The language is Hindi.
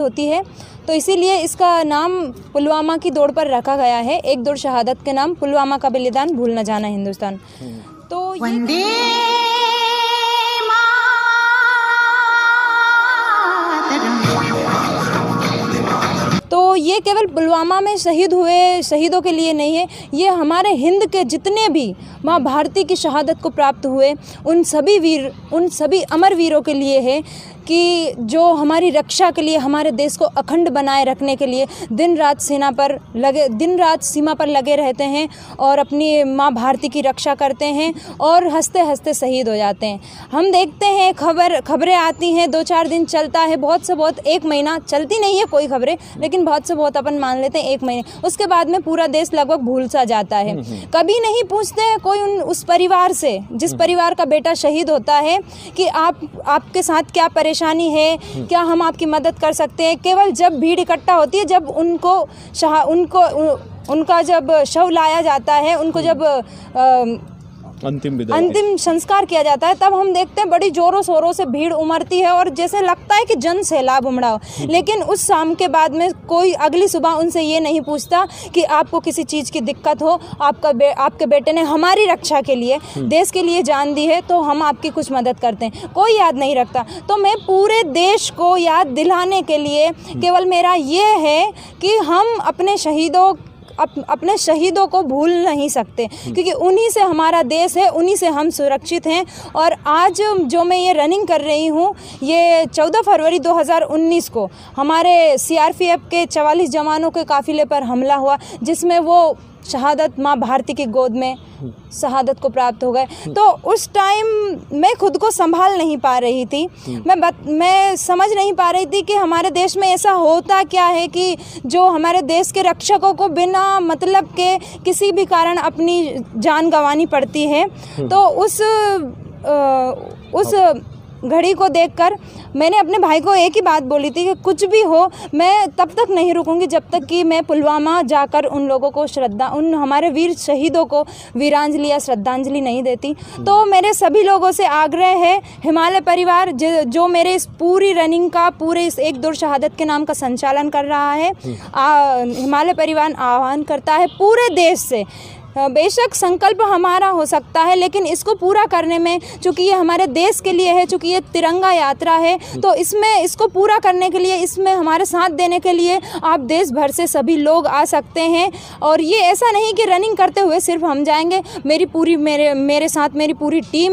होती है, तो इसीलिए इसका नाम पुलवामा की दौड़ पर रखा गया है। एक दौड़ शहादत के नाम, पुलवामा का बलिदान भूल न जाना हिंदुस्तान। तो ये केवल पुलवामा में शहीद हुए शहीदों के लिए नहीं है, ये हमारे हिंद के जितने भी माँ भारती की शहादत को प्राप्त हुए उन सभी अमर वीरों के लिए है कि जो हमारी रक्षा के लिए, हमारे देश को अखंड बनाए रखने के लिए दिन रात सीमा पर लगे रहते हैं और अपनी माँ भारती की रक्षा करते हैं और हंसते हंसते शहीद हो जाते हैं। हम देखते हैं खबरें आती हैं, 2-4 दिन चलता है, बहुत से बहुत 1 महीना चलती नहीं है कोई खबरें, लेकिन बहुत से बहुत अपन मान लेते हैं 1 महीने, उसके बाद में पूरा देश लगभग भूल सा जाता है। कभी नहीं पूछते हैं कोई उस परिवार से जिस परिवार का बेटा शहीद होता है कि आपके साथ क्या परेशानी है, क्या हम आपकी मदद कर सकते हैं। केवल जब भीड़ इकट्ठा होती है, जब उनका जब शव लाया जाता है, उनको जब अंतिम संस्कार किया जाता है, तब हम देखते हैं बड़ी जोरों शोरों से भीड़ उमड़ती है और जैसे लगता है कि जन सैलाब उमड़ा हो। लेकिन उस शाम के बाद में कोई अगली सुबह उनसे ये नहीं पूछता कि आपको किसी चीज़ की दिक्कत हो, आपके बेटे ने हमारी रक्षा के लिए, देश के लिए जान दी है, तो हम आपकी कुछ मदद करते हैं, कोई याद नहीं रखता। तो मैं पूरे देश को याद दिलाने के लिए केवल मेरा ये है कि हम अपने शहीदों को भूल नहीं सकते, क्योंकि उन्हीं से हमारा देश है, उन्हीं से हम सुरक्षित हैं। और आज जो मैं ये रनिंग कर रही हूँ, ये 14 फरवरी 2019 को हमारे सीआरपीएफ के 44 जवानों के काफिले पर हमला हुआ, जिसमें वो शहादत माँ भारती की गोद में शहादत को प्राप्त हो गए। तो उस टाइम मैं खुद को संभाल नहीं पा रही थी, मैं समझ नहीं पा रही थी कि हमारे देश में ऐसा होता क्या है कि जो हमारे देश के रक्षकों को बिना मतलब के किसी भी कारण अपनी जान गंवानी पड़ती है। तो उस घड़ी को देखकर मैंने अपने भाई को एक ही बात बोली थी कि कुछ भी हो, मैं तब तक नहीं रुकूंगी जब तक कि मैं पुलवामा जाकर उन लोगों को उन हमारे वीर शहीदों को वीरांजलि या श्रद्धांजलि नहीं देती। तो मेरे सभी लोगों से आग्रह है, हिमालय परिवार जो मेरे इस पूरी रनिंग का, पूरे इस एक दौड़ शहादत के नाम का संचालन कर रहा है, हिमालय परिवार आह्वान करता है पूरे देश से, बेशक संकल्प हमारा हो सकता है, लेकिन इसको पूरा करने में, चूँकि ये हमारे देश के लिए है, चूँकि ये तिरंगा यात्रा है, तो इसको पूरा करने के लिए, इसमें हमारे साथ देने के लिए आप देश भर से सभी लोग आ सकते हैं। और ये ऐसा नहीं कि रनिंग करते हुए सिर्फ हम जाएंगे, मेरे साथ मेरी पूरी टीम